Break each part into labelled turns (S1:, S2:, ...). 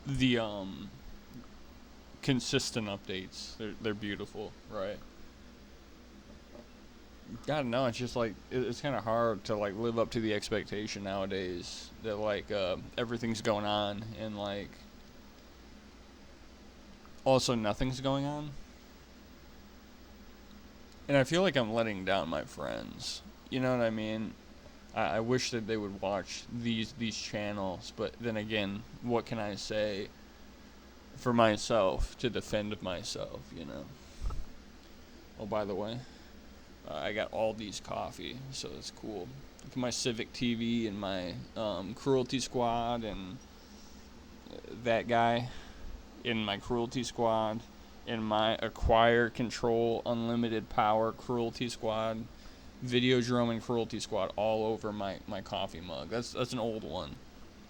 S1: the consistent updates. They're beautiful, right? God no, it's just like it's kind of hard to like live up to the expectation nowadays that like everything's going on and like also nothing's going on. And I feel like I'm letting down my friends. You know what I mean? I wish that they would watch these channels, but then again, what can I say for myself to defend myself? You know. Oh, by the way, I got all these coffee, so it's cool. My Civic TV and my Cruelty Squad and that guy in my Cruelty Squad and my Acquire Control Unlimited Power Cruelty Squad, Videodrome and Cruelty Squad all over my coffee mug. That's an old one.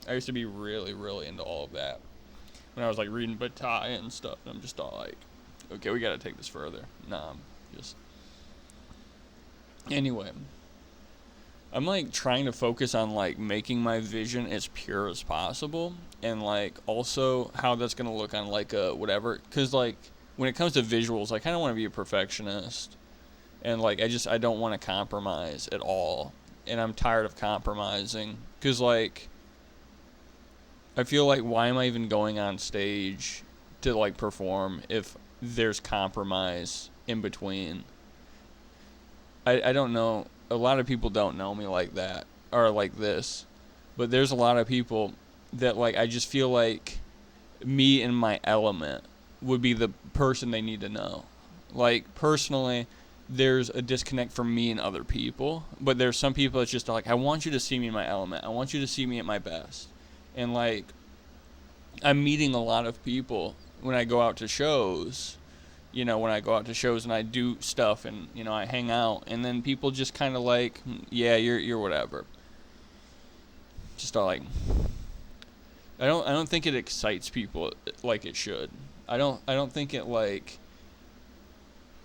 S1: I used to be really, really into all of that. When I was like reading Bataille and stuff, and I'm just all like, okay, we gotta take this further. Nah, I'm just anyway. I'm like trying to focus on like making my vision as pure as possible, and like also how that's gonna look on like a whatever. Cause like when it comes to visuals, I kind of want to be a perfectionist, and like I don't want to compromise at all, and I'm tired of compromising. Cause like I feel like why am I even going on stage to like perform if there's compromise in between? I don't know. A lot of people don't know me like that or like this, but there's a lot of people that like I just feel like me in my element would be the person they need to know. Like personally, there's a disconnect from me and other people, but there's some people that's just like I want you to see me in my element. I want you to see me at my best. And like I'm meeting a lot of people when I go out to shows, when I go out to shows and I do stuff and I hang out and then people just kind of like, yeah, you're whatever. Just all like I don't think it excites people like it should. I don't think it like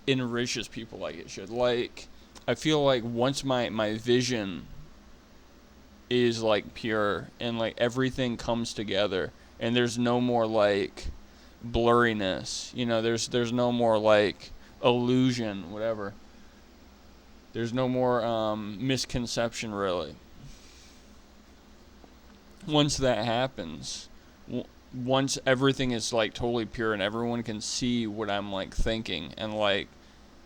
S1: enriches people like it should. Like I feel like once my vision is like pure and like everything comes together and there's no more like blurriness. There's no more like illusion, whatever. There's no more misconception really. Once that happens, once everything is like totally pure and everyone can see what I'm like thinking and like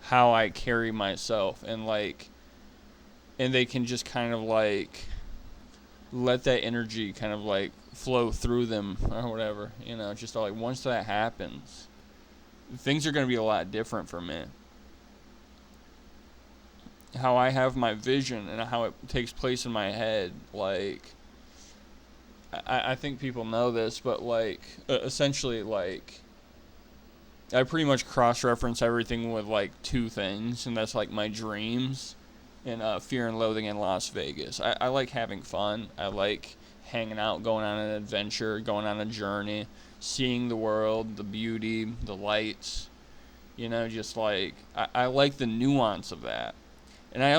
S1: how I carry myself and they can just kind of like let that energy kind of like flow through them or whatever, just like once that happens, things are going to be a lot different for me. How I have my vision and how it takes place in my head, like I think people know this, but like essentially, like I pretty much cross-reference everything with like two things, and that's like my dreams and Fear and Loathing in Las Vegas. I like having fun. I like hanging out, going on an adventure, going on a journey, seeing the world, the beauty, the lights. Just like I like the nuance of that. And I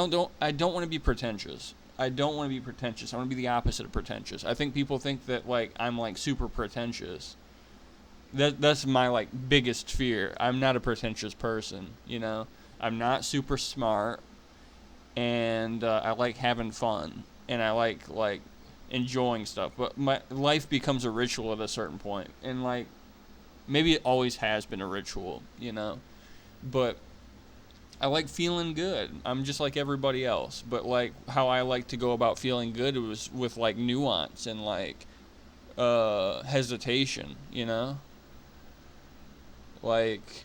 S1: don't want to be pretentious. I don't want to be pretentious. I want to be the opposite of pretentious. I think people think that like I'm like super pretentious. That's my like biggest fear. I'm not a pretentious person. I'm not super smart, and I like having fun, and I like enjoying stuff. But my life becomes a ritual at a certain point, and like maybe it always has been a ritual. But I like feeling good. I'm just like everybody else. But like how I like to go about feeling good was with like nuance and like hesitation. Like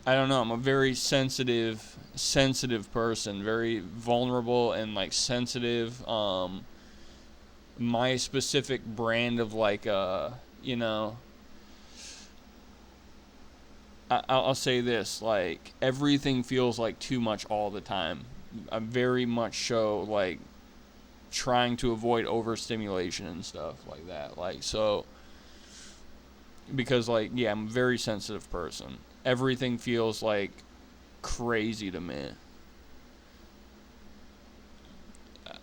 S1: I don't know, I'm a very sensitive person, very vulnerable and like sensitive. My specific brand of like you know, I'll say this, like everything feels like too much all the time. I'm very much so like trying to avoid overstimulation and stuff like that. Like so because like yeah, I'm a very sensitive person. Everything feels like crazy to me.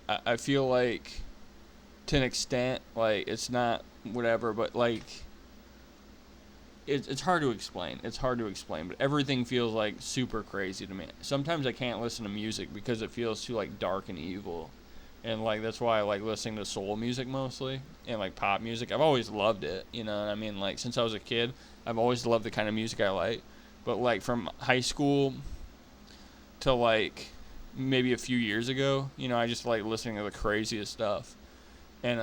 S1: I feel like to an extent. Like, it's not whatever, but like, it's hard to explain. It's hard to explain, but everything feels like super crazy to me. Sometimes I can't listen to music because it feels too like dark and evil. And like that's why I like listening to soul music mostly and like pop music. I've always loved it, you know what I mean? Like since I was a kid, I've always loved the kind of music I like. But like from high school to like maybe a few years ago, you know, I just like listening to the craziest stuff. And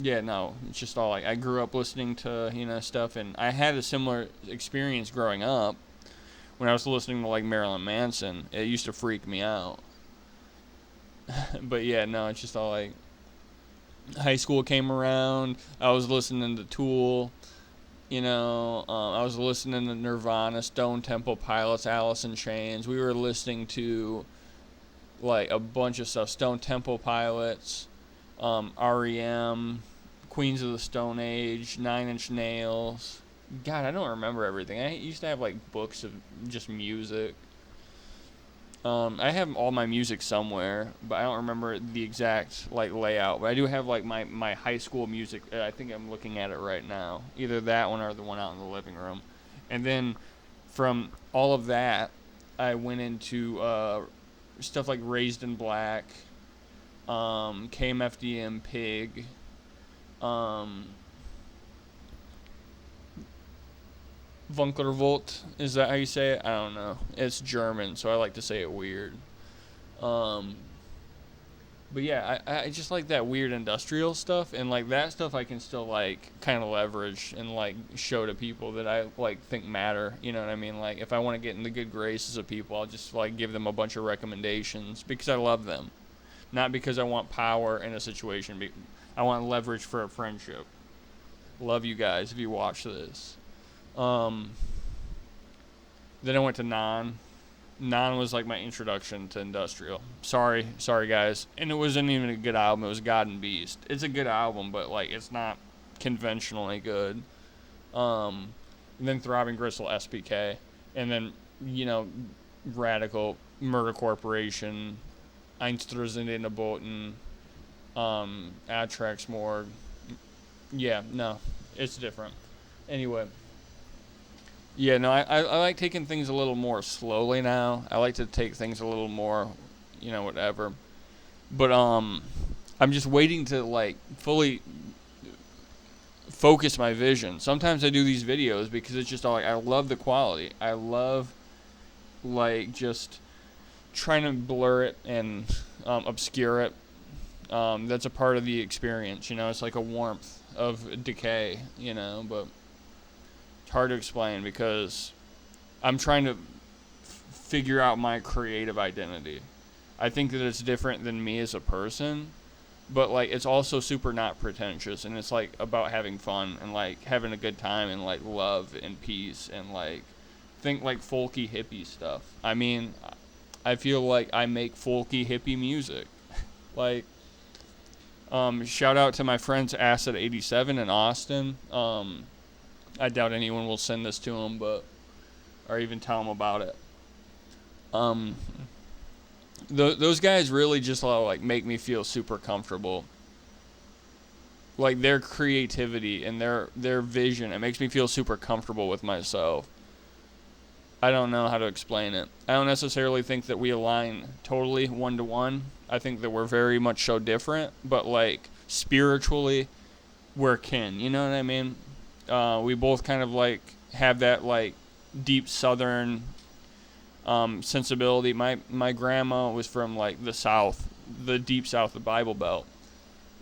S1: yeah, no, it's just all like I grew up listening to, you know, stuff, and I had a similar experience growing up when I was listening to like Marilyn Manson. It used to freak me out. But yeah, no, it's just all like high school came around. I was listening to Tool, you know, I was listening to Nirvana, Stone Temple Pilots, Alice in Chains. We were listening to like a bunch of stuff. Stone Temple Pilots, REM, Queens of the Stone Age, Nine Inch Nails. God, I don't remember everything. I used to have like books of just music. I have all my music somewhere, but I don't remember the exact like layout. But I do have like my high school music. I think I'm looking at it right now. Either that one or the one out in the living room. And then from all of that, I went into stuff like Raised in Black, KMFDM, Pig, Vunkervolt. Is that how you say it? I don't know. It's German, so I like to say it weird. Um, but yeah, I just like that weird industrial stuff, and like that stuff I can still like kind of leverage and like show to people that I like think matter. You know what I mean? Like if I want to get in the good graces of people, I'll just like give them a bunch of recommendations because I love them, not because I want power in a situation. I want leverage for a friendship. Love you guys if you watch this. Um, then I went to Non. Non was like my introduction to industrial. Sorry guys. And it wasn't even a good album. It was God and Beast. It's a good album, but like it's not conventionally good. And then Throbbing Gristle, SPK, and then you know, Radical, Murder Corporation, Einstürzende Boten, Atrax Morgue. Yeah, no, it's different. Anyway. Yeah, no, I like taking things a little more slowly now. I like to take things a little more, you know, whatever. But I'm just waiting to like fully focus my vision. Sometimes I do these videos because it's just all like I love the quality. I love like just trying to blur it and obscure it. That's a part of the experience, you know. It's like a warmth of decay, you know, but it's hard to explain because I'm trying to figure out my creative identity. I think that it's different than me as a person, but like it's also super not pretentious, and it's like about having fun and like having a good time and like love and peace and like think like folky hippie stuff. I mean, I feel like I make folky hippie music. Like shout out to my friends Acid 87 in Austin. I doubt anyone will send this to them, but or even tell them about it. Those guys really just like make me feel super comfortable. Like their creativity and their vision, it makes me feel super comfortable with myself. I don't know how to explain it. I don't necessarily think that we align totally one to one. I think that we're very much so different, but like spiritually, we're kin. You know what I mean? We both kind of like have that like deep southern sensibility. My grandma was from like the South, the deep South, the Bible Belt,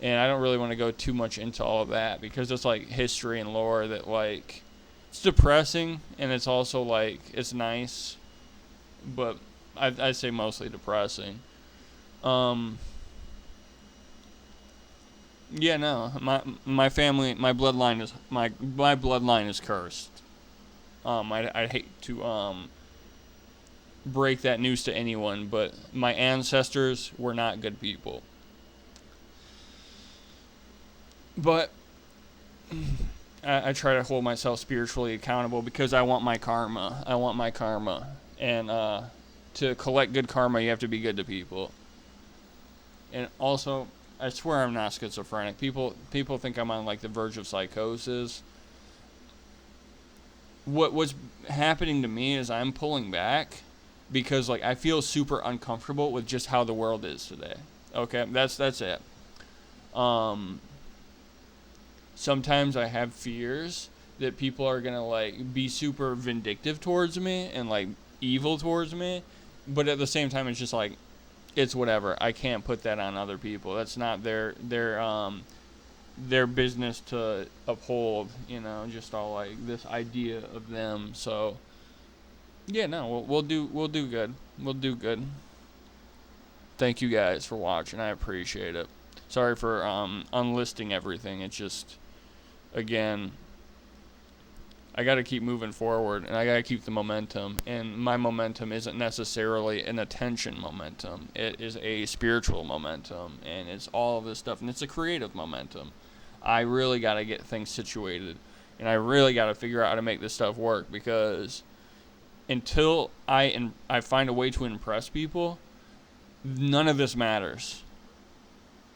S1: and I don't really want to go too much into all of that because it's like history and lore that like it's depressing and it's also like it's nice, but I'd say mostly depressing. Yeah, no, my family, my bloodline is cursed. I'd hate to break that news to anyone, but my ancestors were not good people. But I try to hold myself spiritually accountable because I want my karma. I want my karma, and to collect good karma, you have to be good to people. And also, I swear I'm not schizophrenic. People think I'm on like the verge of psychosis. What's happening to me is I'm pulling back because like I feel super uncomfortable with just how the world is today. Okay, that's it. Um, Sometimes I have fears that people are gonna like be super vindictive towards me and like evil towards me, but at the same time it's just like it's whatever. I can't put that on other people. That's not their business to uphold. Just all like this idea of them. So yeah, no, we'll do good. We'll do good. Thank you guys for watching. I appreciate it. Sorry for unlisting everything. It's just again, I got to keep moving forward and I got to keep the momentum. And my momentum isn't necessarily an attention momentum. It is a spiritual momentum and it's all of this stuff and it's a creative momentum. I really got to get things situated and I really got to figure out how to make this stuff work because until I find a way to impress people, none of this matters.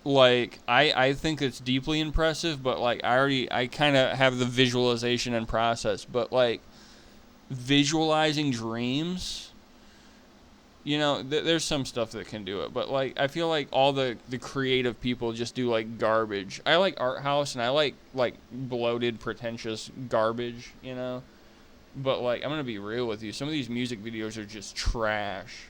S1: Like I think it's deeply impressive, but like I kind of have the visualization and process, but like visualizing dreams, there's some stuff that can do it, but like I feel like all the creative people just do like garbage. I like art house and I like bloated pretentious garbage, but like I'm gonna be real with you, some of these music videos are just trash.